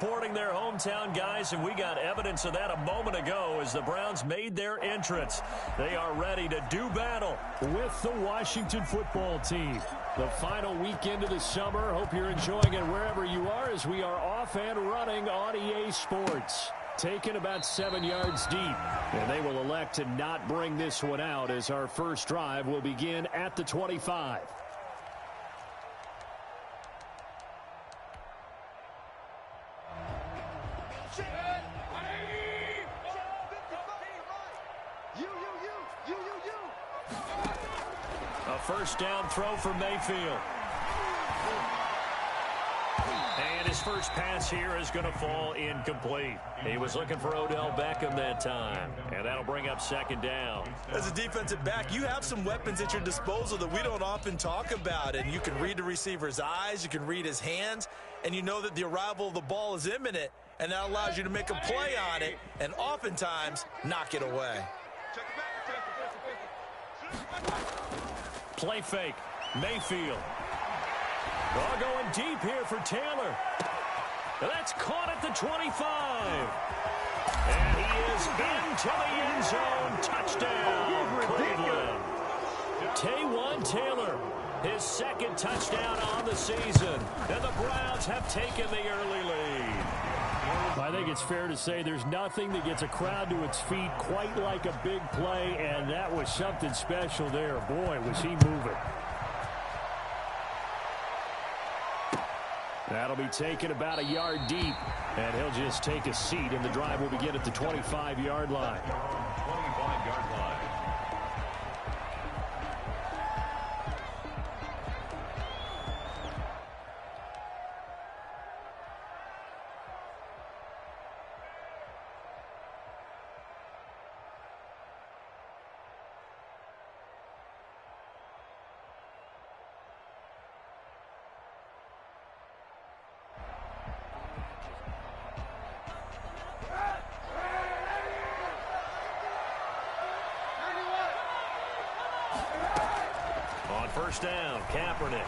supporting their hometown guys, and we got evidence of that a moment ago as the Browns made their entrance. They are ready to do battle with the Washington football team. The final weekend of the summer. Hope you're enjoying it wherever you are as we are off and running on EA Sports. Taken about 7 yards deep, and they will elect to not bring this one out as our first drive will begin at the 25. A first down throw for Mayfield. And his first pass here is going to fall incomplete. He was looking for Odell Beckham that time, and that'll bring up second down. As a defensive back, you have some weapons at your disposal that we don't often talk about, and you can read the receiver's eyes, you can read his hands, and you know that the arrival of the ball is imminent, and that allows you to make a play on it and oftentimes knock it away. Play fake. Mayfield. Ball going deep here for Taylor. That's caught at the 25. And he is into the end zone. Touchdown, Cleveland. Taywan Taylor, his second touchdown on the season. And the Browns have taken the early lead. I think it's fair to say there's nothing that gets a crowd to its feet quite like a big play, and that was something special there. Boy, was he moving. That'll be taken about a yard deep, and he'll just take a seat, and the drive will begin at the 25-yard line. 25-yard line. First down, Kaepernick.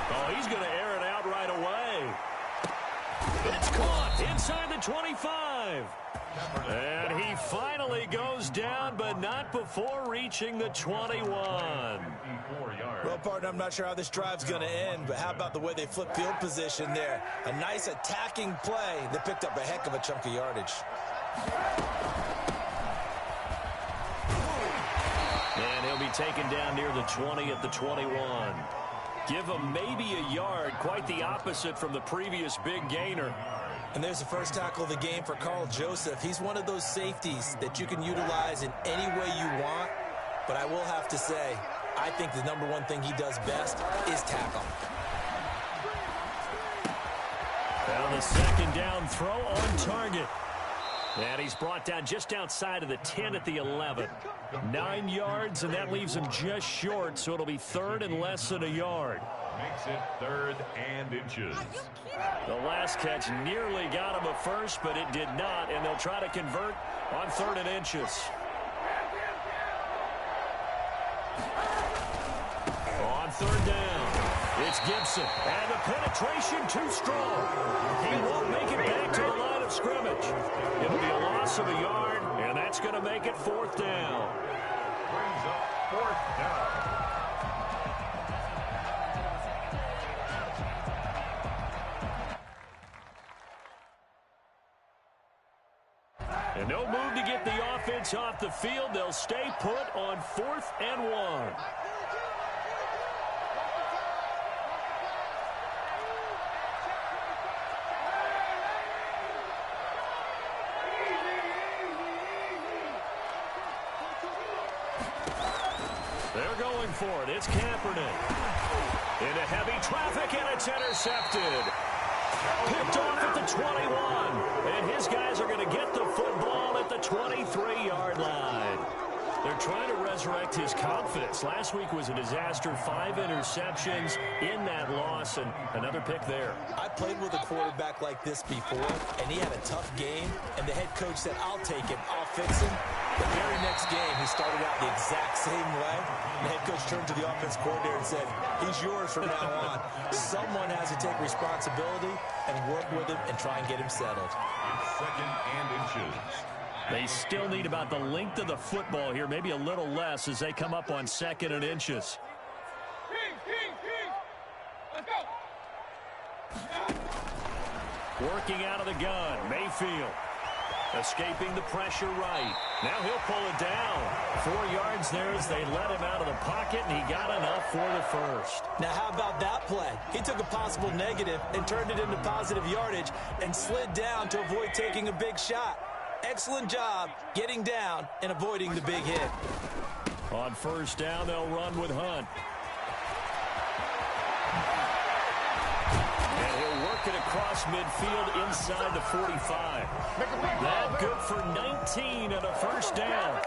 Oh, he's going to air it out right away. It's caught inside the 25. And he finally goes down, but not before reaching the 21. Well, partner, I'm not sure how this drive's going to end, but how about the way they flip field position there? A nice attacking play that picked up a heck of a chunk of yardage. And he'll be taken down near the 20 at the 21. Give him maybe a yard, quite the opposite from the previous big gainer. And there's the first tackle of the game for Carl Joseph. He's one of those safeties that you can utilize in any way you want. But I will have to say, I think the number one thing he does best is tackle. Now the second down throw on target. And he's brought down just outside of the 10 at the 11. 9 yards, and that leaves him just short, so it'll be third and less than a yard. Makes it 3rd and inches. The last catch nearly got him a first, but it did not, and they'll try to convert on 3rd and inches. On 3rd down, it's Gibson, and the penetration too strong. He won't make it back to the line of scrimmage. It'll be a loss of a yard, and that's going to make it 4th down. Brings up 4th down. And no move to get the offense off the field. They'll stay put on 4th and 1. They're going for it. It's Kaepernick. Into heavy traffic, and it's intercepted. Picked off at the 21. And his guys are going to get the football at the 23-yard line. They're trying to resurrect resurrect his confidence. Last week was a disaster. 5 interceptions in that loss, and another pick there. I played with a quarterback like this before, and he had a tough game, and the head coach said, I'll take him, I'll fix him. The very next game, he started out the exact same way. The head coach turned to the offense coordinator and said, he's yours from now on. Someone has to take responsibility and work with him and try and get him settled. Second and inches. They still need about the length of the football here, maybe a little less as they come up on 2nd and inches. Let's go. Working out of the gun, Mayfield. Escaping the pressure right. Now he'll pull it down. 4 yards there as they let him out of the pocket, and he got enough for the first. Now, how about that play? He took a possible negative and turned it into positive yardage and slid down to avoid taking a big shot. Excellent job getting down and avoiding the big hit. On 1st down, they'll run with Hunt. And he'll work it across midfield inside the 45. That good for 19 and a 1st down.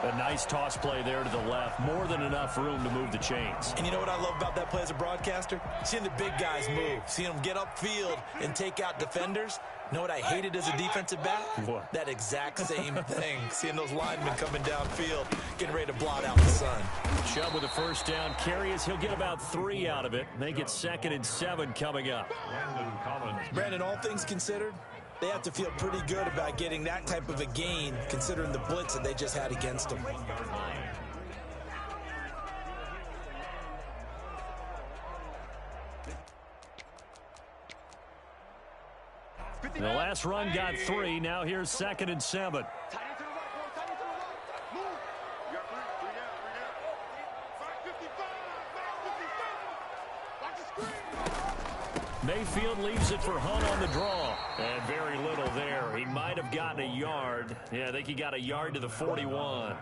A nice toss play there to the left. More than enough room to move the chains. And you know what I love about that play as a broadcaster? Seeing the big guys move. Seeing them get upfield and take out defenders. You know what I hated as a defensive back? What? That exact same thing. Seeing those linemen coming downfield, getting ready to blot out the sun. Chubb with a 1st down carry as he'll get about 3 out of it. Make it 2nd and 7 coming up. Brandon, all things considered, they have to feel pretty good about getting that type of a gain considering the blitz that they just had against them. The last run got 3. Now here's 2nd and 7. Mayfield leaves it for Hunt on the draw. And very little there. He might have gotten a yard. Yeah, I think he got a yard to the 41.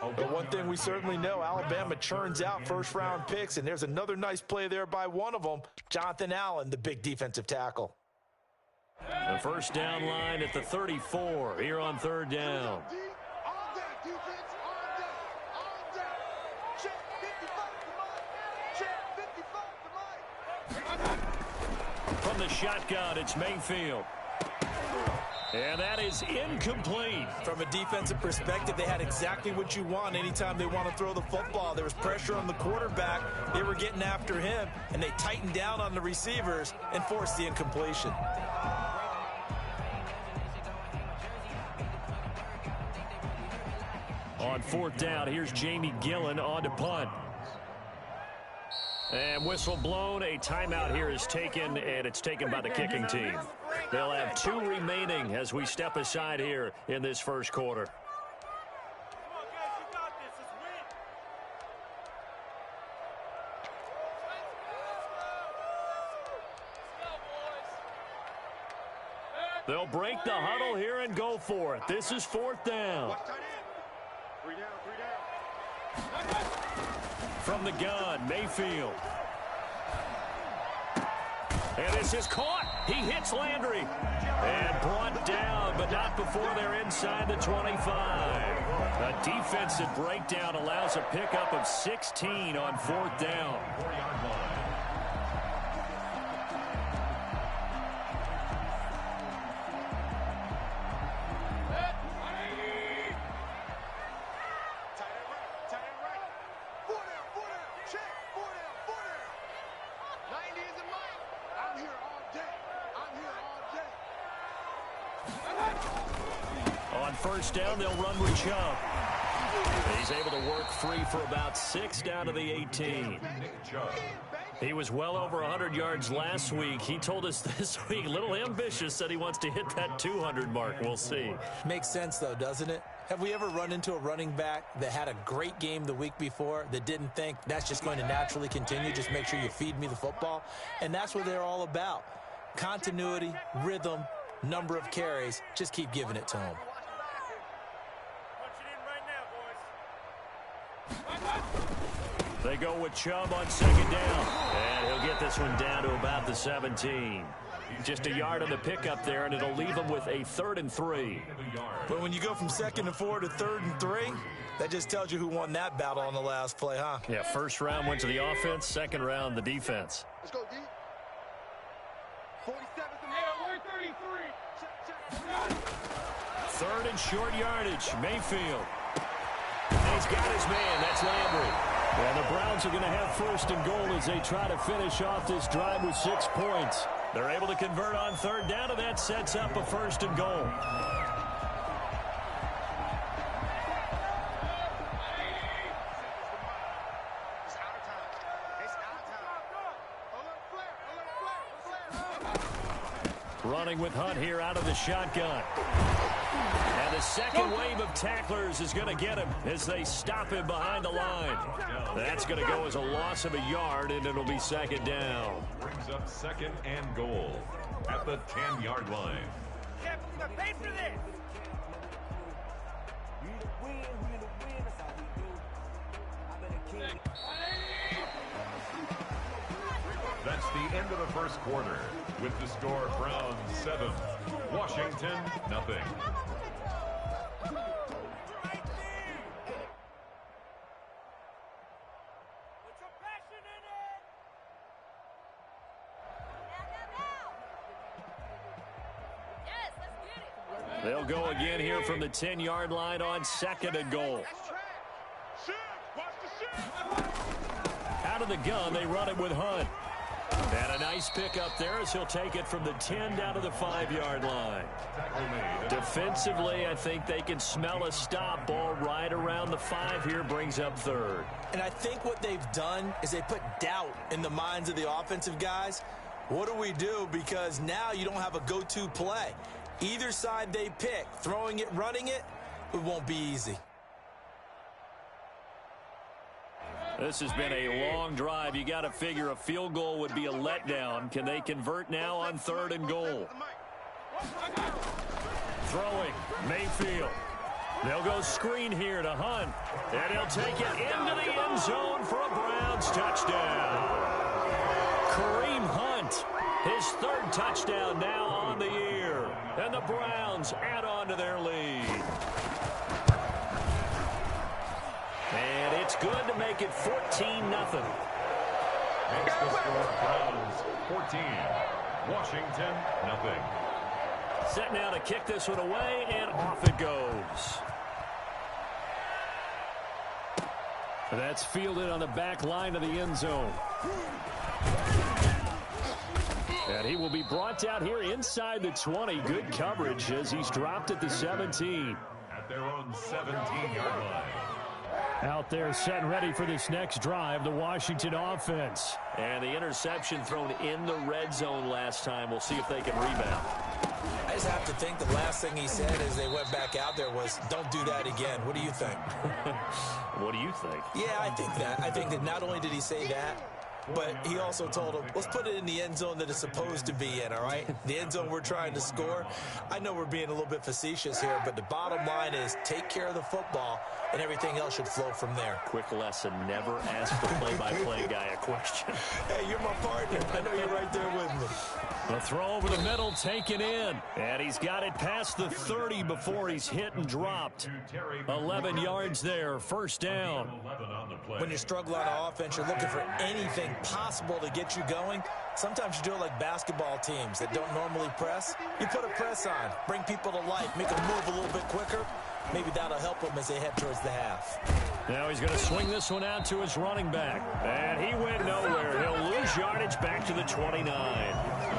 But one thing we certainly know, Alabama churns out 1st-round picks, and there's another nice play there by one of them, Jonathan Allen, the big defensive tackle. The 1st down line at the 34 here on 3rd down. From the shotgun, it's Mayfield. And that is incomplete. From a defensive perspective, they had exactly what you want anytime they want to throw the football. There was pressure on the quarterback. They were getting after him, and they tightened down on the receivers and forced the incompletion. On 4th down, here's Jamie Gillen on to punt. And whistle blown. A timeout here is taken, and it's taken by the kicking team. They'll have 2 remaining as we step aside here in this 1st quarter. They'll break the huddle here and go for it. This is 4th down. From the gun, Mayfield. And this is caught. He hits Landry. And brought down, but not before they're inside the 25. A defensive breakdown allows a pickup of 16 on 4th down. On 1st down, they'll run with Chubb. He's able to work free for about 6 down to the 18. He was well over 100 yards last week. He told us this week, a little ambitious, said he wants to hit that 200 mark. We'll see. Makes sense, though, doesn't it? Have we ever run into a running back that had a great game the week before that didn't think that's just going to naturally continue? Just make sure you feed me the football. And that's what they're all about. Continuity, rhythm, number of carries. Just keep giving it to them. They go with Chubb on 2nd down. And he'll get this one down to about the 17. Just a yard on the pickup there, and it'll leave them with a 3rd and 3. But when you go from 2nd and 4 to 3rd and 3, that just tells you who won that battle on the last play, huh? Yeah, first round went to the offense, second round the defense. Let's go, D. 47 in the air, 133. 3rd and short yardage. Mayfield. And he's got his man. That's Landry. And the Browns are going to have 1st and goal as they try to finish off this drive with 6 points. They're able to convert on 3rd down, and that sets up a 1st and goal. Running with Hunt here out of the shotgun. And the second wave of tacklers is going to get him as they stop him behind the line. That's going to go as a loss of a yard, and it'll be 2nd down. Brings up 2nd and goal at the 10-yard line. Can't believe I paid for this. That's the end of the first quarter. With the score, Browns 7, Washington nothing. They'll go again here from the 10-yard line on 2nd and goal. Out of the gun, they run it with Hunt. And a nice pickup there as he'll take it from the 10 down to the 5-yard line. Defensively, I think they can smell a stop. Ball right around the 5 here, brings up 3rd. And I think what they've done is they put doubt in the minds of the offensive guys. What do we do? Because now you don't have a go-to play. Either side they pick, throwing it, running it, it won't be easy. This has been a long drive. You got to figure a field goal would be a letdown. Can they convert now on 3rd and goal? Throwing, Mayfield. They'll go screen here to Hunt. And he'll take it into the end zone for a Browns touchdown. Kareem Hunt, his 3rd touchdown now on the year. And the Browns add on to their lead. And it's good to make it 14-0. Makes the score Browns 14, Washington nothing. Set now to kick this one away, and off it goes. That's fielded on the back line of the end zone. And he will be brought down here inside the 20. Good coverage as he's dropped at the 17. At their own 17-yard line. Out there set and ready for this next drive, the Washington offense. And the interception thrown in the red zone last time. We'll see if they can rebound. I just have to think the last thing he said as they went back out there was, don't do that again. What do you think? What do you think? Yeah, I think that. I think that not only did he say that, but he also told him, let's put it in the end zone that it's supposed to be in, all right? The end zone we're trying to score. I know we're being a little bit facetious here, but the bottom line is take care of the football, and everything else should flow from there. Quick lesson, never ask the play-by-play guy a question. Hey, you're my partner. I know you're right there with me. The throw over the middle taken in. And he's got it past the 30 before he's hit and dropped. 11 yards there, 1st down. When you're struggling on offense, you're looking for anything possible to get you going. Sometimes you do it like basketball teams that don't normally press. You put a press on, bring people to life, make them move a little bit quicker. Maybe that'll help them as they head towards the half. Now he's going to swing this one out to his running back. And he went nowhere. He'll lose yardage back to the 29.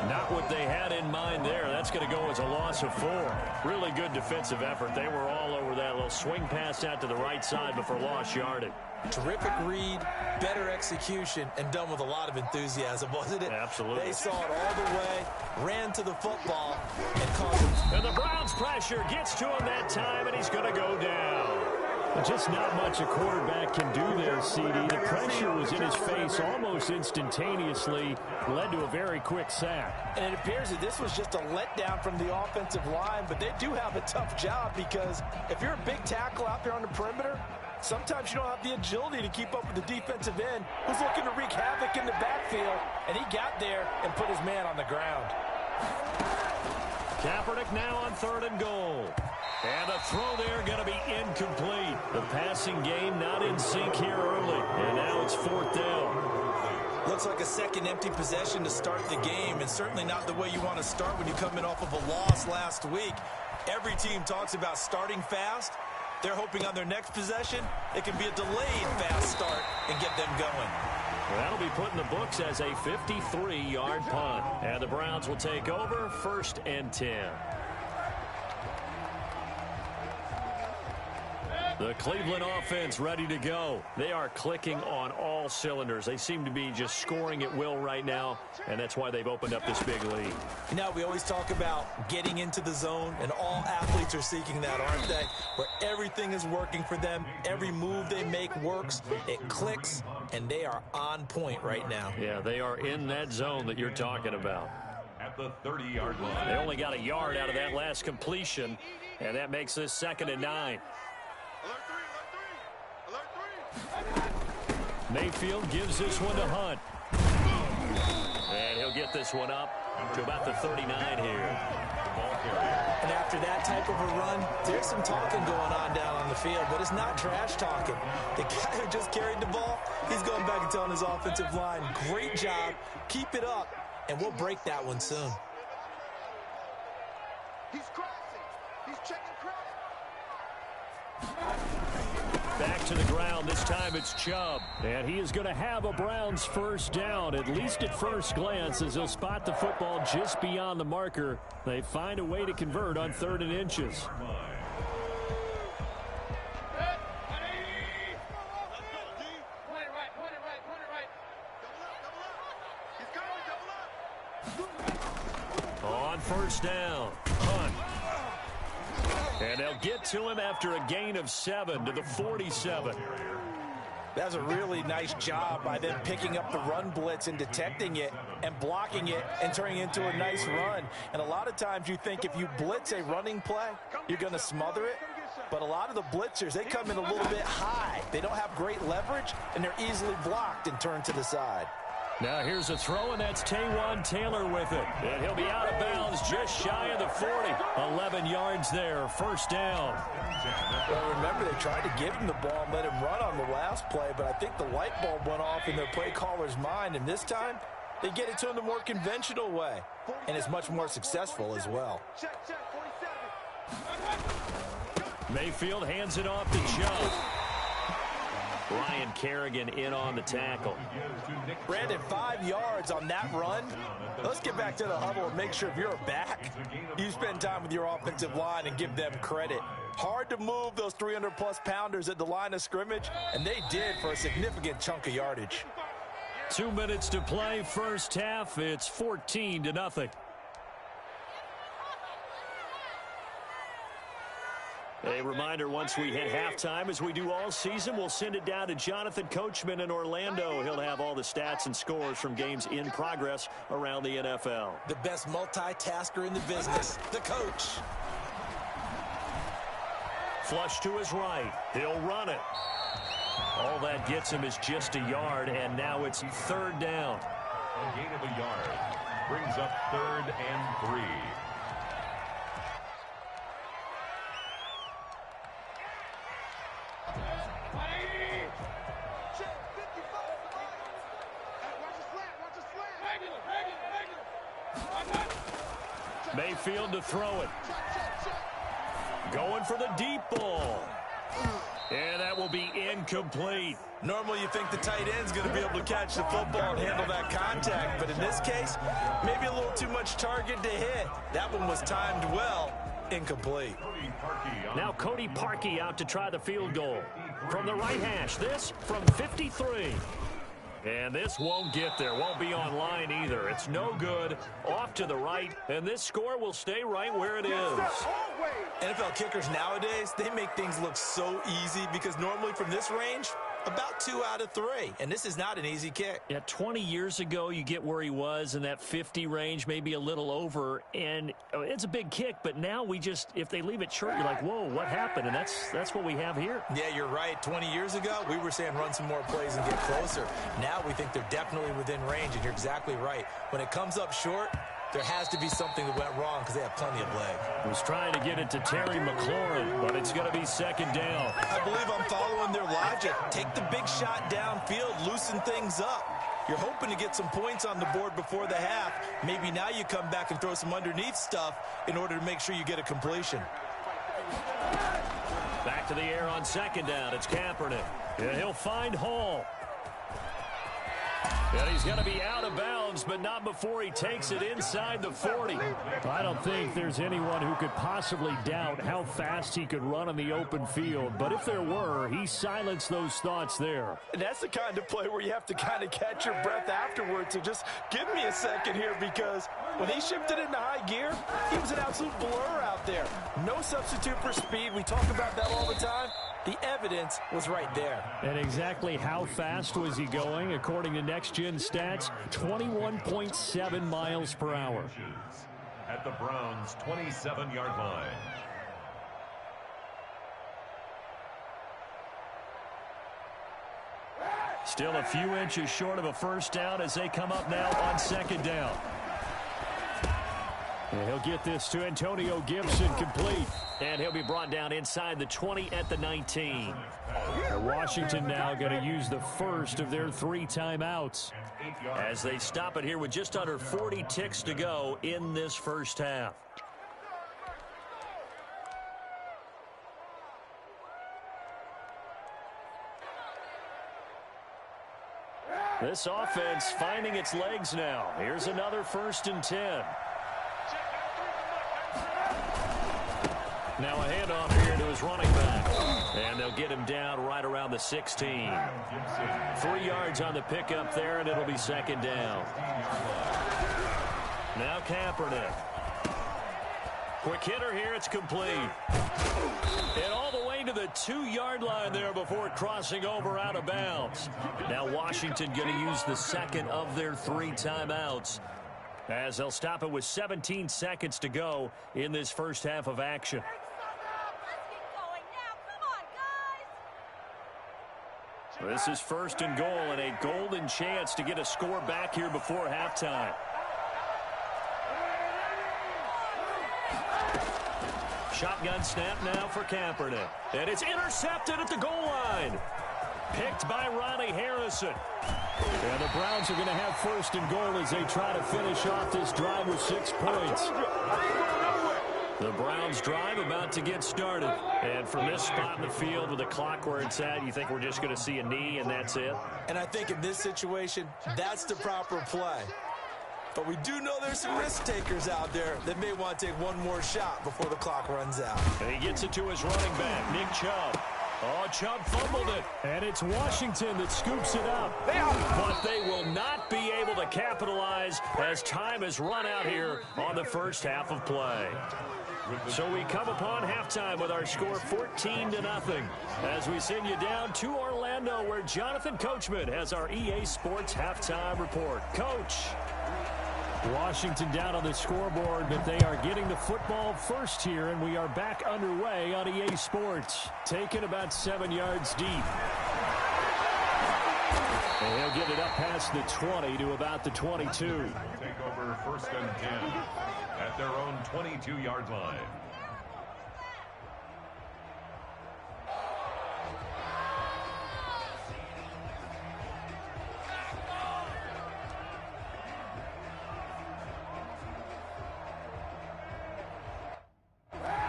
Not what they had in mind there. That's going to go as a loss of 4. Really good defensive effort. They were all over that little swing pass out to the right side before lost yardage. Terrific read, better execution, and done with a lot of enthusiasm, wasn't it? Absolutely. They saw it all the way, ran to the football, and caused him. And the Browns pressure gets to him that time, and he's going to go down. Just not much a quarterback can do there, CD. The pressure was in his face almost instantaneously, led to a very quick sack. And it appears that this was just a letdown from the offensive line, but they do have a tough job because if you're a big tackle out there on the perimeter, sometimes you don't have the agility to keep up with the defensive end who's looking to wreak havoc in the backfield, and he got there and put his man on the ground. Kaepernick now on 3rd and goal. And the throw there going to be incomplete. The passing game not in sync here early. And now it's 4th down. Looks like a second empty possession to start the game, and certainly not the way you want to start when you come in off of a loss last week. Every team talks about starting fast. They're hoping on their next possession, it can be a delayed fast start and get them going. That'll be put in the books as a 53-yard punt. And the Browns will take over 1st and 10. The Cleveland offense ready to go. They are clicking on all cylinders. They seem to be just scoring at will right now, and that's why they've opened up this big lead. You know, we always talk about getting into the zone, and all athletes are seeking that, aren't they? Where everything is working for them, every move they make works, it clicks, and they are on point right now. Yeah, they are in that zone that you're talking about. At the 30-yard line. They only got a yard out of that last completion, and that makes this 2nd and 9. Mayfield gives this one to Hunt. And he'll get this one up to about the 39 here. And after that type of a run, there's some talking going on down on the field, but it's not trash talking. The guy who just carried the ball, he's going back and telling his offensive line, great job, keep it up, and we'll break that one soon. He's crossing. He's checking cross. Back to the ground. This time it's Chubb. And he is going to have a Browns 1st down, at least at first glance, as he'll spot the football just beyond the marker. They find a way to convert on 3rd and inches. On 1st down, Hunt. And they'll get to him after a gain of 7 to the 47. That's a really nice job by them picking up the run blitz and detecting it and blocking it and turning it into a nice run. And a lot of times you think if you blitz a running play, you're going to smother it. But a lot of the blitzers, they come in a little bit high. They don't have great leverage, and they're easily blocked and turned to the side. Now here's a throw, and that's Taywan Taylor with it. And he'll be out of bounds just shy of the 40. 11 yards there, 1st down. Well, remember, they tried to give him the ball and let him run on the last play, but I think the light bulb went off in their play caller's mind, and this time they get it to him the more conventional way, and it's much more successful as well. Mayfield hands it off to Chubb. Ryan Kerrigan in on the tackle. Brandon, 5 yards on that run. Let's get back to the huddle and make sure if you're back, you spend time with your offensive line and give them credit. Hard to move those 300-plus pounders at the line of scrimmage, and they did for a significant chunk of yardage. 2 minutes to play, 1st half. It's 14-0. A reminder, once we hit halftime, as we do all season, we'll send it down to Jonathan Coachman in Orlando. He'll have all the stats and scores from games in progress around the NFL. The best multitasker in the business, the coach. Flush to his right. He'll run it. All that gets him is just a yard, and now it's 3rd down. A gain of a yard brings up 3rd and 3. Mayfield to throw it. Going for the deep ball. And that will be incomplete. Normally you think the tight end's going to be able to catch the football and handle that contact, but in this case, maybe a little too much target to hit. That one was timed well. Incomplete. Now Cody Parkey out to try the field goal. From the right hash, this from 53. And this won't get there, won't be on line either. It's no good, off to the right, and this score will stay right where it is. NFL kickers nowadays, they make things look so easy because normally from this range, about 2 out of 3. And this is not an easy kick. Yeah, 20 years ago, you get where he was in that 50 range, maybe a little over, and it's a big kick, but now we just, if they leave it short, you're like, whoa, what happened? And that's what we have here. Yeah, you're right. 20 years ago, we were saying run some more plays and get closer. Now we think they're definitely within range, and you're exactly right. When it comes up short, there has to be something that went wrong because they have plenty of leg. Was trying to get it to Terry McLaurin, but it's going to be second down. I believe I'm following their logic. Take the big shot downfield, loosen things up. You're hoping to get some points on the board before the half. Maybe now you come back and throw some underneath stuff in order to make sure you get a completion. Back to the air on second down. It's Kaepernick. And he'll find Hall. And he's going to be out of bounds, but not before he takes it inside the 40. I don't think there's anyone who could possibly doubt how fast he could run on the open field. But if there were, he silenced those thoughts there. And that's the kind of play where you have to kind of catch your breath afterwards. So just give me a second here, because when he shifted into high gear, he was an absolute blur out there. No substitute for speed. We talk about that all the time. The evidence was right there. And exactly how fast was he going? According to Next Gen Stats, 21.7 miles per hour. At the Browns' 27-yard line. Still a few inches short of a first down as they come up now on second down. And he'll get this to Antonio Gibson, complete. And he'll be brought down inside the 20 at the 19. And Washington now going to use the first of their 3 timeouts. As they stop it here with just under 40 ticks to go in this first half. This offense finding its legs now. Here's another 1st and 10. Now a handoff here to his running back. And they'll get him down right around the 16. 3 yards on the pickup there, and it'll be second down. Now Kaepernick. Quick hitter here, it's complete. And all the way to the 2-yard line there before crossing over out of bounds. Now Washington going to use the second of their 3 timeouts, as they'll stop it with 17 seconds to go in this first half of action. This is 1st and goal, and a golden chance to get a score back here before halftime. Shotgun snap now for Kaepernick. And it's intercepted at the goal line. Picked by Ronnie Harrison. And the Browns are going to have 1st and goal as they try to finish off this drive with 6 points. The Browns drive about to get started. And from this spot in the field with the clock where it's at, you think we're just going to see a knee and that's it? And I think in this situation, that's the proper play. But we do know there's some risk takers out there that may want to take one more shot before the clock runs out. And he gets it to his running back, Nick Chubb. Oh, Chubb fumbled it. And it's Washington that scoops it up. But they will not be able to capitalize as time has run out here on the first half of play. So we come upon halftime with our score 14-0 as we send you down to Orlando, where Jonathan Coachman has our EA Sports halftime report. Coach. Washington down on the scoreboard, but they are getting the football first here, and we are back underway on EA Sports. Taken about 7 yards deep. And he'll get it up past the 20 to about the 22. Take over 1st and 10 at their own 22-yard line.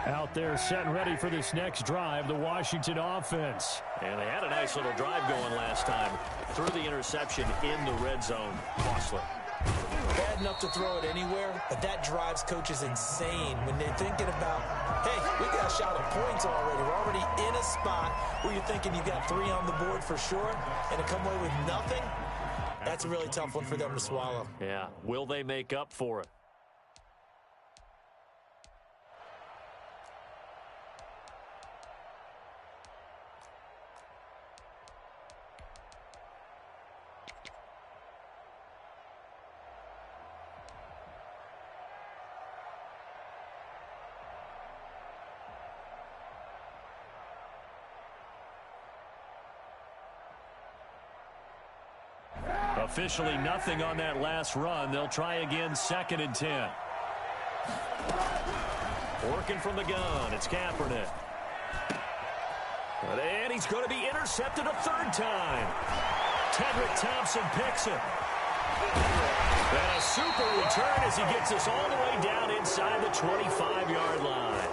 Out there set and ready for this next drive, the Washington offense. And they had a nice little drive going last time. Threw the interception in the red zone. Costly. Bad enough to throw it anywhere, but that drives coaches insane when they're thinking about, hey, we got a shot at points already. We're already in a spot where you're thinking you got 3 on the board for sure, and to come away with nothing, that's a really tough one for them to swallow. Yeah, will they make up for it? Officially nothing on that last run. They'll try again, 2nd and 10. Working from the gun, it's Kaepernick. And he's going to be intercepted a 3rd time. Tedrick Thompson picks it. And a super return as he gets us all the way down inside the 25-yard line.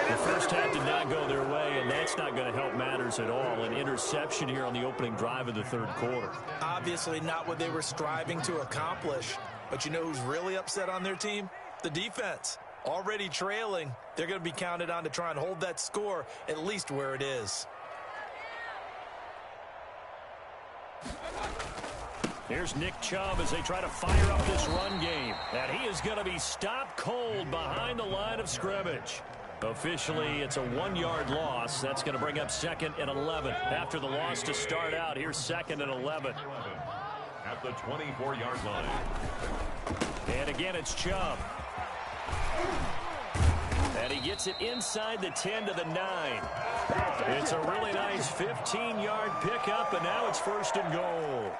The first half did not go their way, and that's not going to help matters at all. An interception here on the opening drive of the 3rd quarter. Obviously not what they were striving to accomplish. But you know who's really upset on their team? The defense. Already trailing, they're going to be counted on to try and hold that score at least where it is. Here's Nick Chubb as they try to fire up this run game. And he is going to be stopped cold behind the line of scrimmage. Officially, it's a 1-yard loss. That's going to bring up 2nd and 11. After the loss to start out, here's 2nd and 11. At the 24-yard line. And again, it's Chubb. And he gets it inside the 10 to the 9. It's a really nice 15-yard pickup, and now it's 1st and goal.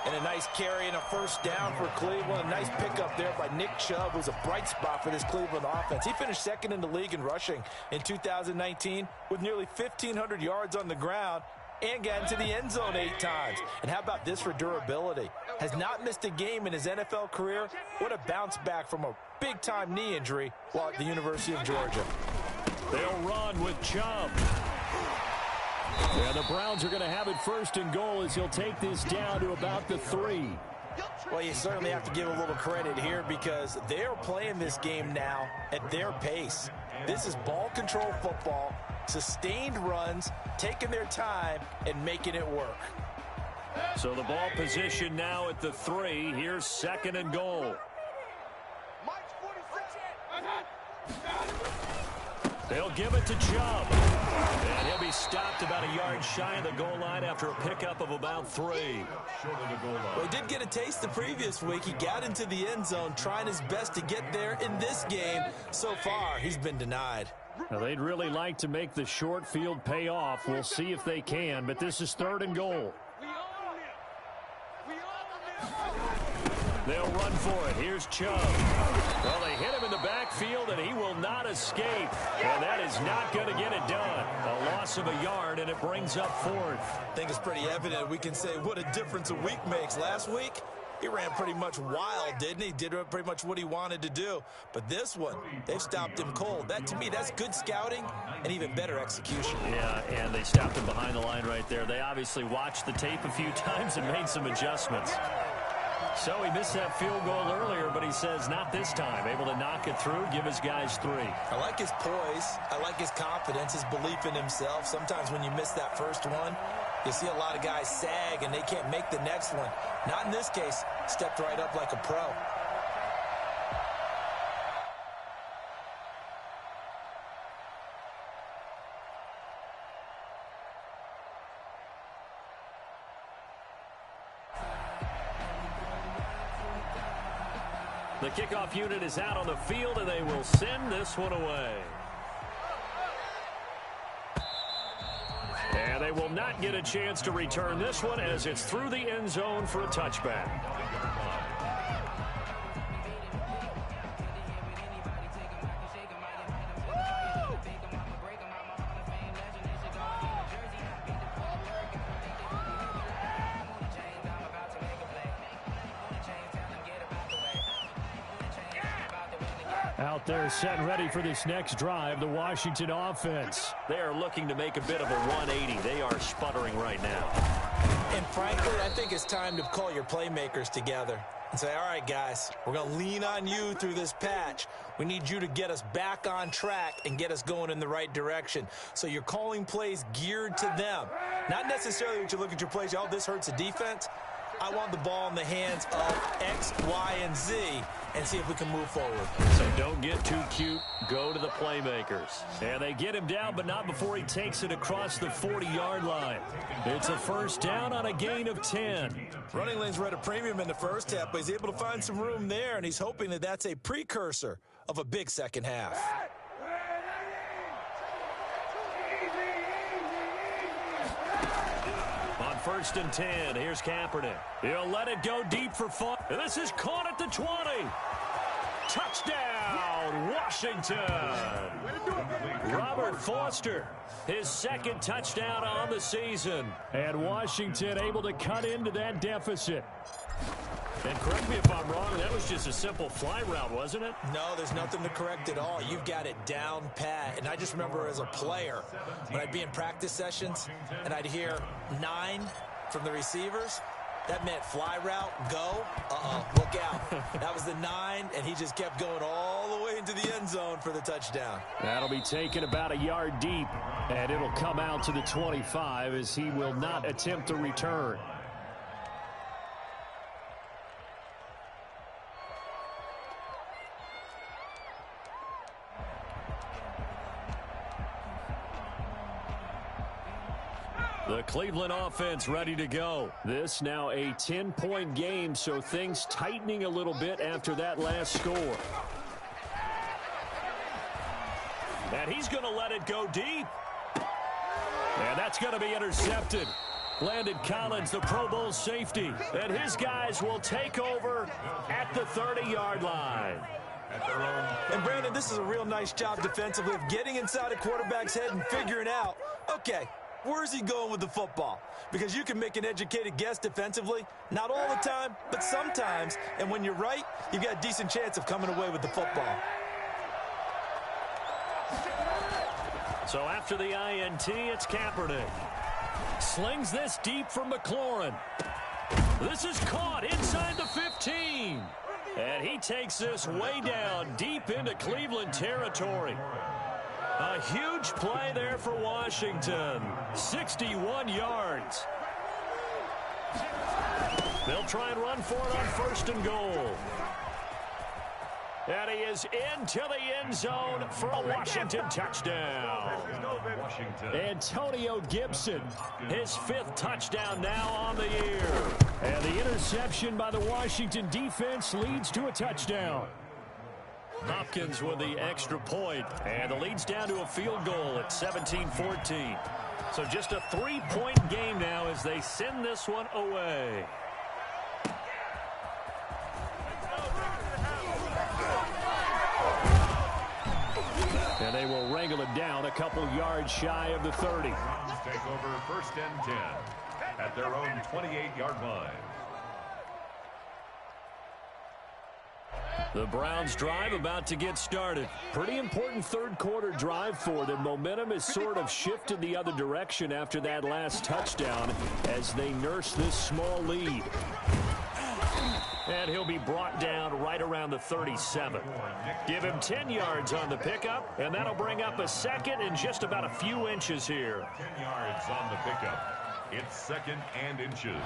And a nice carry and a 1st down for Cleveland. A nice pickup there by Nick Chubb, who's a bright spot for this Cleveland offense. He finished 2nd in the league in rushing in 2019 with nearly 1,500 yards on the ground and got into the end zone 8 times. And how about this for durability? Has not missed a game in his NFL career. What a bounce back from a big-time knee injury while at the University of Georgia. They'll run with Chubb. And the Browns are going to have it 1st and goal as he'll take this down to about the 3. Well, you certainly have to give a little credit here because they're playing this game now at their pace. This is ball control football, sustained runs, taking their time, and making it work. So the ball position now at the 3. Here's 2nd and goal. They'll give it to Chubb. And he'll be stopped about a yard shy of the goal line after a pickup of about 3. Well, he did get a taste the previous week. He got into the end zone trying his best to get there in this game. So far, he's been denied. Now, they'd really like to make the short field pay off. We'll see if they can, but this is 3rd and goal. They'll run for it. Here's Chubb. Well, they hit him in the backfield, and he will not escape. And that is not going to get it done. A loss of a yard, and it brings up 4th. I think it's pretty evident. We can say what a difference a week makes. Last week, he ran pretty much wild, didn't he? Did pretty much what he wanted to do. But this one, they've stopped him cold. That, to me, that's good scouting and even better execution. Yeah, and they stopped him behind the line right there. They obviously watched the tape a few times and made some adjustments. So he missed that field goal earlier, but he says not this time. Able to knock it through, give his guys 3. I like his poise. I like his confidence, his belief in himself. Sometimes when you miss that first one, you see a lot of guys sag and they can't make the next one. Not in this case. Stepped right up like a pro. The kickoff unit is out on the field, and they will send this one away. And they will not get a chance to return this one as it's through the end zone for a touchback. Out there set and ready for this next drive, the Washington offense. They are looking to make a bit of a 180. They are sputtering right now. And frankly, I think it's time to call your playmakers together and say, all right, guys, we're going to lean on you through this patch. We need you to get us back on track and get us going in the right direction. So you're calling plays geared to them. Not necessarily when you look at your plays, oh, this hurts the defense. I want the ball in the hands of X, Y, and Z and see if we can move forward. So don't get too cute. Go to the playmakers. And they get him down, but not before he takes it across the 40-yard line. It's a first down on a gain of 10. Running lanes were at a premium in the first half, but he's able to find some room there, and he's hoping that that's a precursor of a big second half. 1st and 10. Here's Kaepernick. He'll let it go deep for fun. And this is caught at the 20. Touchdown, Washington. Robert Foster, his 2nd touchdown on the season. And Washington able to cut into that deficit. And correct me if I'm wrong, that was just a simple fly route, wasn't it? No, there's nothing to correct at all. You've got it down pat. And I just remember as a player, when I'd be in practice sessions and I'd hear 9 from the receivers, that meant fly route, go, look out. That was the 9, and he just kept going all the way into the end zone for the touchdown. That'll be taken about a yard deep, and it'll come out to the 25 as he will not attempt to return. The Cleveland offense ready to go. This now a 10-point game, so things tightening a little bit after that last score. And he's going to let it go deep. And that's going to be intercepted. Landon Collins, the Pro Bowl safety. And his guys will take over at the 30-yard line. And Brandon, this is a real nice job defensively of getting inside a quarterback's head and figuring out, okay, where's he going with the football? Because you can make an educated guess defensively. Not all the time, but sometimes. And when you're right, you've got a decent chance of coming away with the football. So after the INT, it's Kaepernick. Slings this deep from McLaurin. This is caught inside the 15. And he takes this way down deep into Cleveland territory. A huge play there for Washington. 61 yards. They'll try and run for it on 1st and goal. And he is into the end zone for a Washington touchdown. Antonio Gibson, his 5th touchdown now on the year. And the interception by the Washington defense leads to a touchdown. Hopkins with the extra point, and the lead's down to a field goal at 17-14. So just a 3-point game now as they send this one away. And they will wrangle it down a couple yards shy of the 30. Take over 1st and 10 at their own 28-yard line. The Browns drive about to get started. Pretty important 3rd quarter drive for them. Momentum has sort of shifted the other direction after that last touchdown as they nurse this small lead. And he'll be brought down right around the 37. Give him 10 yards on the pickup, and that'll bring up a 2nd and just about a few inches here. 10 yards on the pickup. It's 2nd and inches.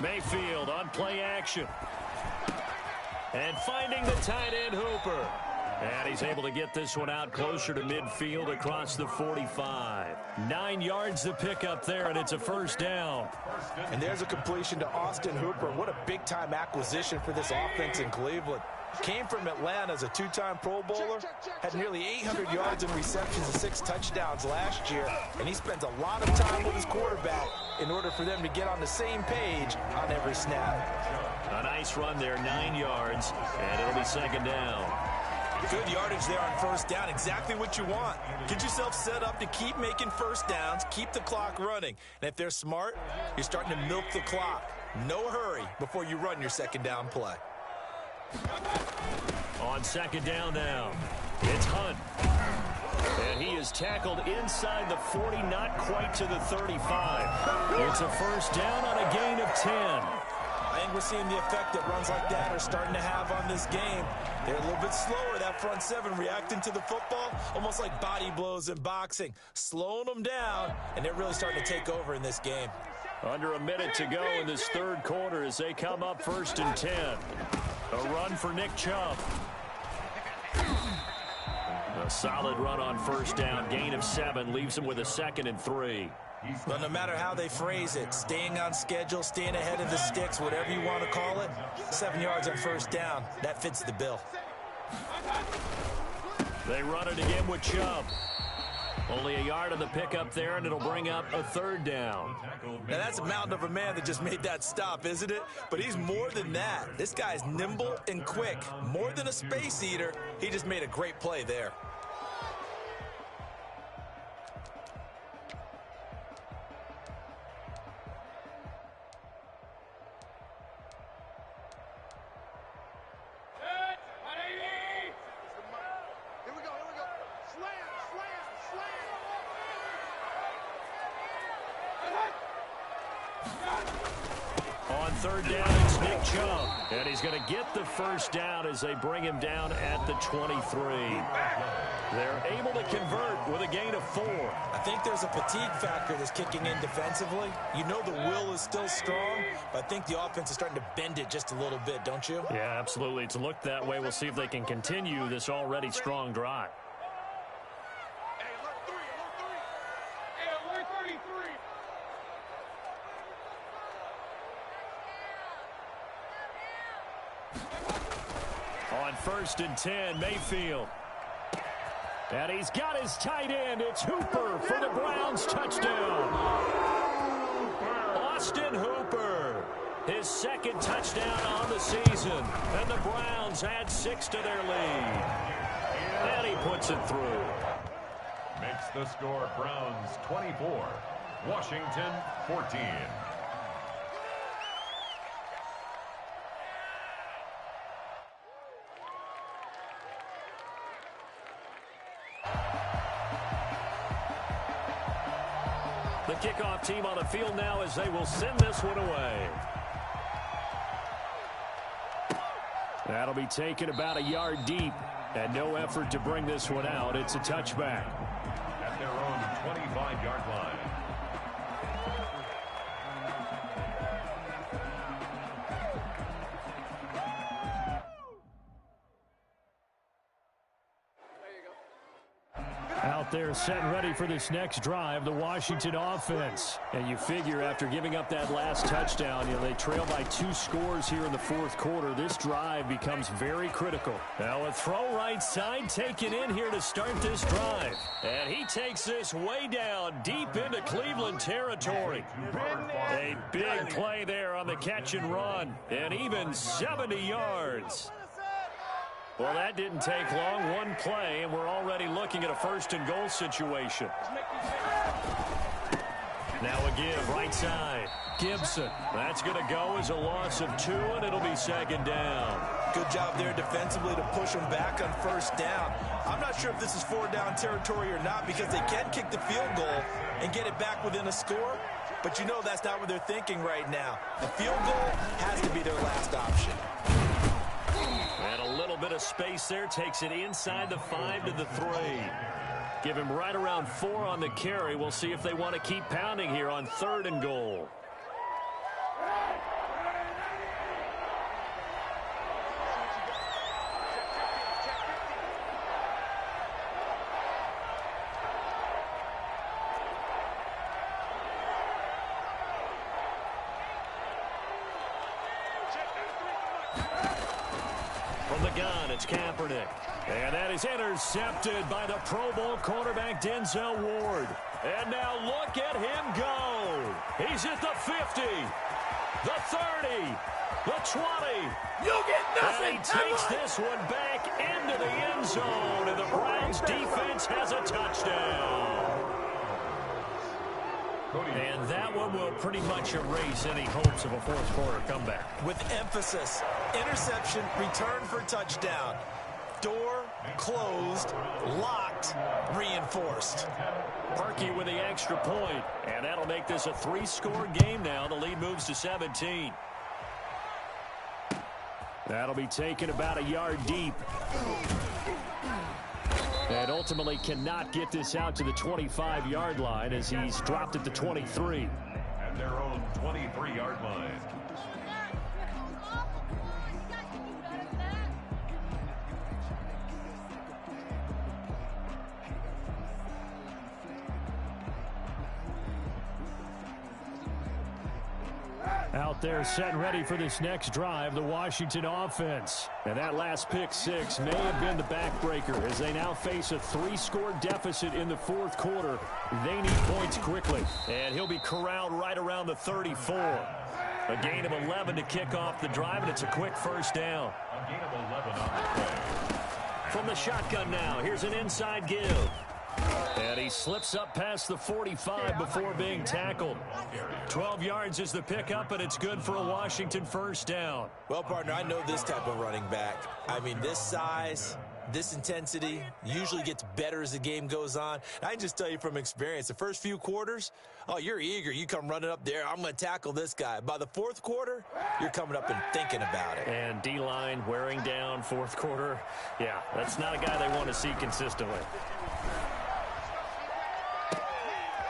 Mayfield on play action. And finding the tight end Hooper. And he's able to get this one out closer to midfield across the 45. 9 yards to pick up there, and it's a 1st down. And there's a completion to Austin Hooper. What a big-time acquisition for this offense in Cleveland. Came from Atlanta as a 2-time Pro Bowler, had nearly 800 yards in receptions and 6 touchdowns last year, and he spends a lot of time with his quarterback in order for them to get on the same page on every snap. A nice run there, 9 yards, and it'll be 2nd down. Good yardage there on 1st down, exactly what you want. Get yourself set up to keep making 1st downs, keep the clock running. And if they're smart, you're starting to milk the clock. No hurry before you run your 2nd down play. On 2nd down now, it's Hunt. And he is tackled inside the 40, not quite to the 35. It's a 1st down on a gain of 10. I think we're seeing the effect that runs like that are starting to have on this game. They're a little bit slower, that front 7, reacting to the football, almost like body blows in boxing, slowing them down, and they're really starting to take over in this game. Under a minute to go in this 3rd quarter as they come up 1st and 10. A run for Nick Chubb. A Solid run on first down. Gain of 7 leaves him with a 2nd and 3. Well, no matter how they phrase it, staying on schedule, staying ahead of the sticks, whatever you want to call it, 7 yards on first down, that fits the bill. They run it again with Chubb. Only a yard on the pickup there, and it'll bring up a 3rd down. Now, that's a mountain of a man that just made that stop, isn't it? But he's more than that. This guy's nimble and quick. More than a space eater, he just made a great play there. On 3rd down, it's Nick Chubb. And he's going to get the first down as they bring him down at the 23. They're able to convert with a gain of 4. I think there's a fatigue factor that's kicking in defensively. You know the will is still strong, but I think the offense is starting to bend it just a little bit, don't you? Yeah, absolutely. It's looked that way. We'll see if they can continue this already strong drive. On 1st and 10, Mayfield. And he's got his tight end. It's Hooper for the Browns touchdown. Austin Hooper, his 2nd touchdown on the season. And the Browns add 6 to their lead. And he puts it through. Makes the score Browns 24, Washington 14. The kickoff team on the field now as they will send this one away. That'll be taken about a yard deep, and no effort to bring this one out. It's a touchback. At their own 25-yard line. Out there set and ready for this next drive, the Washington offense. And you figure after giving up that last touchdown, they trail by 2 scores here in the 4th quarter. This drive becomes very critical. Now a throw right side taken in here to start this drive. And he takes this way down deep into Cleveland territory. A big play there on the catch and run. And even 70 yards. Well, that didn't take long. One play, and we're already looking at a 1st and goal situation. Now a give, right side. Gibson. That's going to go as a loss of 2, and it'll be 2nd down. Good job there defensively to push them back on 1st down. I'm not sure if this is 4-down territory or not because they can kick the field goal and get it back within a score. But you know that's not what they're thinking right now. The field goal has to be their last option. And a little bit of space there takes it inside the 5 to the 3. Give him right around 4 on the carry. We'll see if they want to keep pounding here on 3rd and goal. From the gun, it's Kaepernick. And that is intercepted by the Pro Bowl quarterback Denzel Ward. And now look at him go. He's at the 50, the 30, the 20. You get nothing. And he takes this one back into the end zone. And the Browns defense has a touchdown. And that one will pretty much erase any hopes of a 4th quarter comeback. With emphasis, interception, return for touchdown. Door closed, locked, reinforced. Parkey with the extra point, and that'll make this a 3-score game now. The lead moves to 17. That'll be taken about a yard deep. And ultimately cannot get this out to the 25-yard line as he's dropped at the 23. At their own 23-yard line. Out there set and ready for this next drive, the Washington offense. And that last pick six may have been the backbreaker as they now face a 3-score deficit in the fourth quarter. They need points quickly. And he'll be corralled right around the 34. A gain of 11 to kick off the drive, and it's a quick first down. A gain of 11 on the play. From the shotgun now, here's an inside give. And he slips up past the 45 before being tackled. 12 yards is the pickup, and it's good for a Washington first down. Well, partner, I know this type of running back. I mean, this size, this intensity usually gets better as the game goes on. I can just tell you from experience, the first few quarters, oh, you're eager. You come running up there, I'm going to tackle this guy. By the fourth quarter, you're coming up and thinking about it. And D-line wearing down fourth quarter. Yeah, that's not a guy they want to see consistently.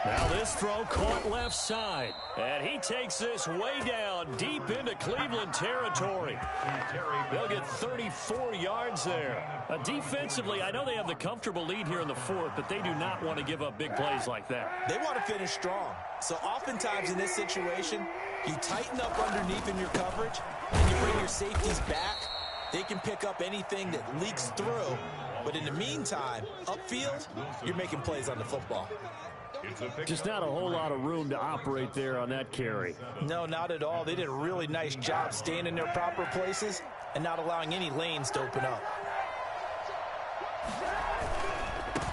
Now this throw caught left side. And he takes this way down deep into Cleveland territory. They'll get 34 yards there. Defensively, I know they have the comfortable lead here in the fourth, but they do not want to give up big plays like that. They want to finish strong. So oftentimes in this situation, you tighten up underneath in your coverage, and you bring your safeties back. They can pick up anything that leaks through. But in the meantime, upfield, you're making plays on the football. Just not a whole lot of room to operate there on that carry. No, not at all. They did a really nice job staying in their proper places and not allowing any lanes to open up.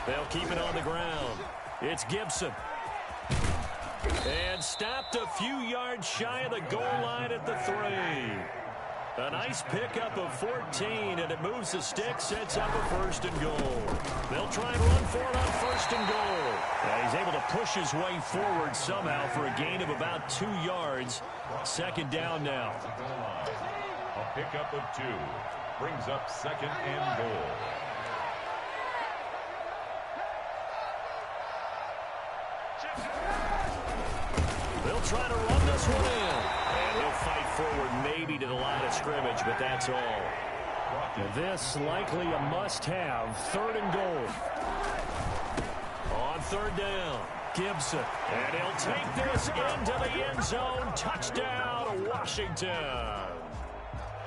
They'll keep it on the ground. It's Gibson. And stopped a few yards shy of the goal line at the 3. A nice pickup of 14, and it moves the stick, sets up a first and goal. They'll try and run for it on first and goal. And he's able to push his way forward somehow for a gain of about 2 yards. Second down now. A pickup of 2 brings up second and goal. They'll try to run this one in. And he'll fight forward maybe to the line of scrimmage, but that's all. This likely a must-have. Third and goal. On third down, Gibson. And he'll take this into the end zone. Touchdown, Washington.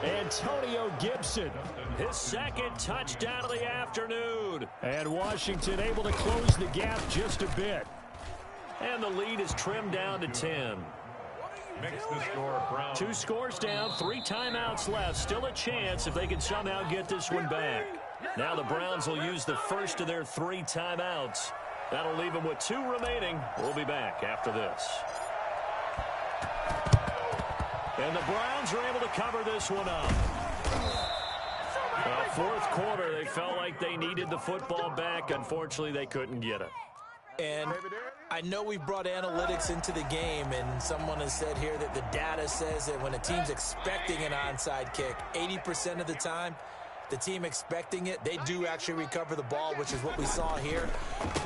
Antonio Gibson, his second touchdown of the afternoon. And Washington able to close the gap just a bit. And the lead is trimmed down to 10. Makes the score Browns. 2 scores down, 3 timeouts left. Still a chance if they can somehow get this one back. Now the Browns will use the first of their 3 timeouts. That'll leave them with 2 remaining. We'll be back after this. And the Browns are able to cover this one up. Fourth quarter, they felt like they needed the football back. Unfortunately, they couldn't get it. And I know we've brought analytics into the game, and someone has said here that the data says that when a team's expecting an onside kick, 80% of the time, the team expecting it, they do actually recover the ball, which is what we saw here.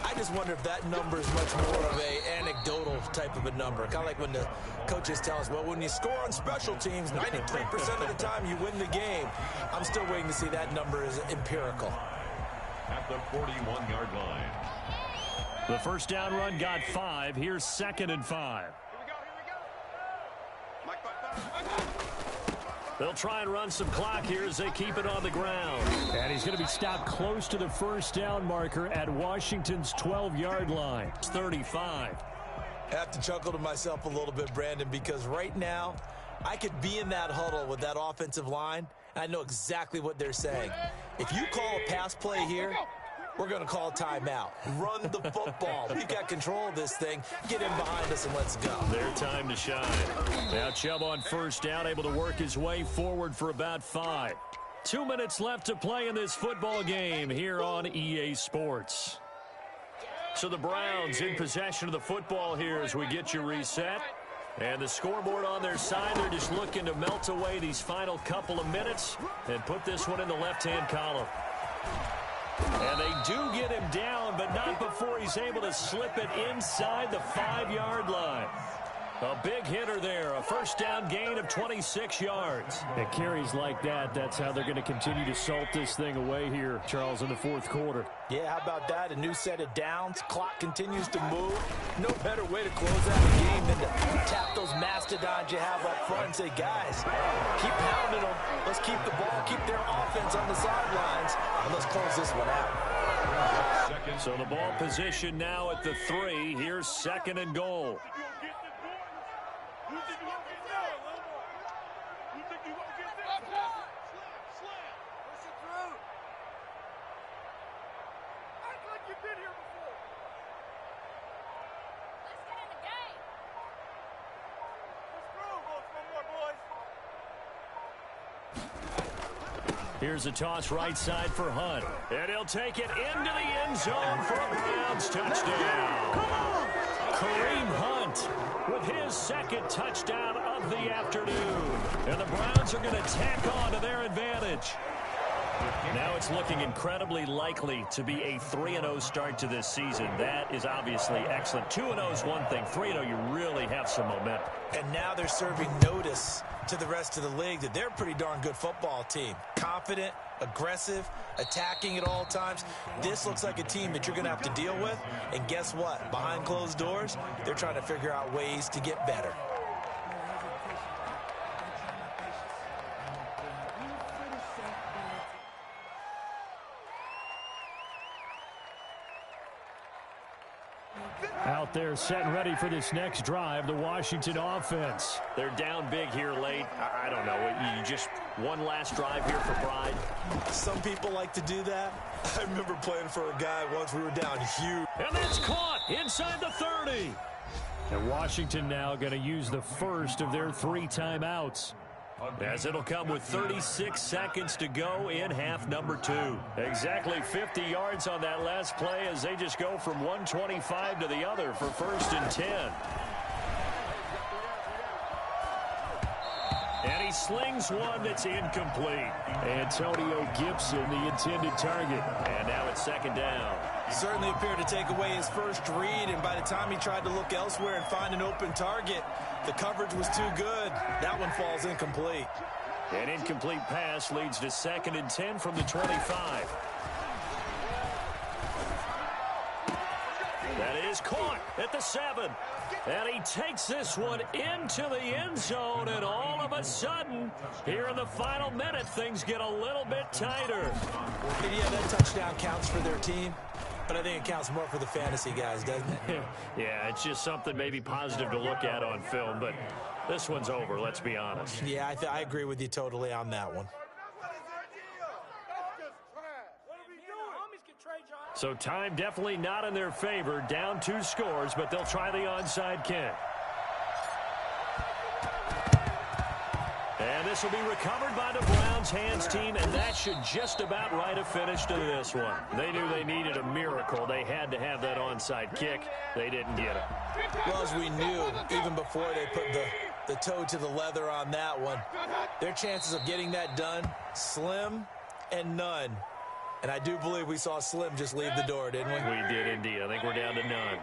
I just wonder if that number is much more of a anecdotal type of a number. Kind of like when the coaches tell us, well, when you score on special teams, 93% of the time you win the game. I'm still waiting to see that number is empirical. At the 41-yard line. The first down run got 5. Here's second and 5. They'll try and run some clock here as they keep it on the ground. And he's going to be stopped close to the first down marker at Washington's 12-yard line. It's 35. I have to chuckle to myself a little bit, Brandon, because right now I could be in that huddle with that offensive line, and I know exactly what they're saying. If you call a pass play here, we're going to call timeout. Run the football. We've got control of this thing. Get in behind us and let's go. Their time to shine. Now Chubb on first down, able to work his way forward for about 5. 2 minutes left to play in this football game here on EA Sports. So the Browns in possession of the football here as we get you reset. And the scoreboard on their side, they're just looking to melt away these final couple of minutes and put this one in the left-hand column. And they do get him down, but not before he's able to slip it inside the 5-yard line. A big hitter there, a first down gain of 26 yards. And carries like that, that's how they're going to continue to salt this thing away here, Charles, in the fourth quarter. Yeah, how about that? A new set of downs. Clock continues to move. No better way to close out a game than to tap those mastodons you have up front and say, guys, keep pounding them. Let's keep the ball, keep their offense on the sidelines, and let's close this one out. So the ball position now at the 3. Here's second and goal. Here's a toss right side for Hunt. And he'll take it into the end zone for a Browns touchdown. Kareem Hunt with his second touchdown of the afternoon. And the Browns are going to tack on to their advantage. Now it's looking incredibly likely to be a 3-0 start to this season. That is obviously excellent. 2-0 is one thing. 3-0, you really have some momentum. And now they're serving notice to the rest of the league that they're a pretty darn good football team. Confident, aggressive, attacking at all times. This looks like a team that you're going to have to deal with. And guess what? Behind closed doors, they're trying to figure out ways to get better. Out there set and ready for this next drive, the Washington offense. They're down big here late. I don't know. You just one last drive here for pride. Some people like to do that. I remember playing for a guy once we were down huge. And that's caught inside the 30. And Washington now going to use the first of their 3 timeouts. As it'll come with 36 seconds to go in half number 2. Exactly 50 yards on that last play as they just go from 125 to the other for 1st and 10. And he slings one that's incomplete. Antonio Gibson, the intended target. And now it's 2nd down. Certainly appeared to take away his first read, and by the time he tried to look elsewhere and find an open target, the coverage was too good. That one falls incomplete. An incomplete pass leads to 2nd and 10 from the 25. That is caught at the 7. And he takes this one into the end zone, and all of a sudden, here in the final minute, things get a little bit tighter. Yeah, that touchdown counts for their team, but I think it counts more for the fantasy guys, doesn't it? Yeah, it's just something maybe positive to look at on film, but this one's over, let's be honest. Yeah, I agree with you totally on that one. So time definitely not in their favor. Down 2 scores, but they'll try the onside kick. And this will be recovered by the Browns hands team, and that should just about write a finish to this one. They knew they needed a miracle. They had to have that onside kick. They didn't get it. Well, as we knew, even before they put the toe to the leather on that one, their chances of getting that done, slim and none. And I do believe we saw Slim just leave the door, didn't we? We did indeed. I think we're down to none.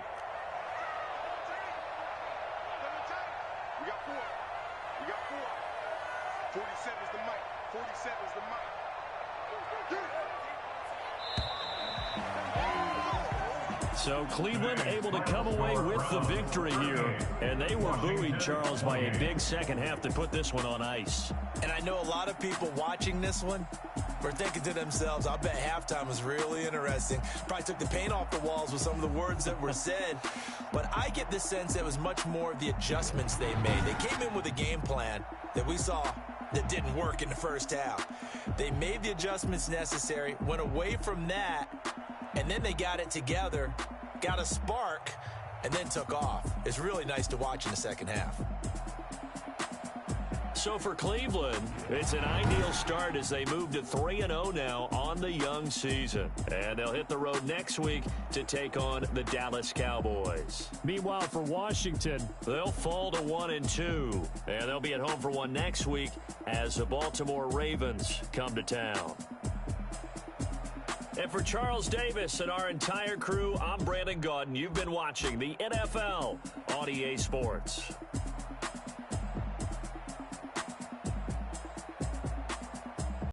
We got 4. We got 4. 47's the mic. 47's the mic. So Cleveland able to come away with the victory here. And they were buoyed, Charles, by a big second half to put this one on ice. And I know a lot of people watching this one were thinking to themselves, I bet halftime was really interesting. Probably took the paint off the walls with some of the words that were said. But I get the sense that it was much more of the adjustments they made. They came in with a game plan that we saw that didn't work in the first half. They made the adjustments necessary, went away from that, and then they got it together, got a spark, and then took off. It's really nice to watch in the second half. So for Cleveland, it's an ideal start as they move to 3-0 now on the young season. And they'll hit the road next week to take on the Dallas Cowboys. Meanwhile, for Washington, they'll fall to 1-2. And they'll be at home for one next week as the Baltimore Ravens come to town. And for Charles Davis and our entire crew, I'm Brandon Gaudin. You've been watching the NFL on EA Sports.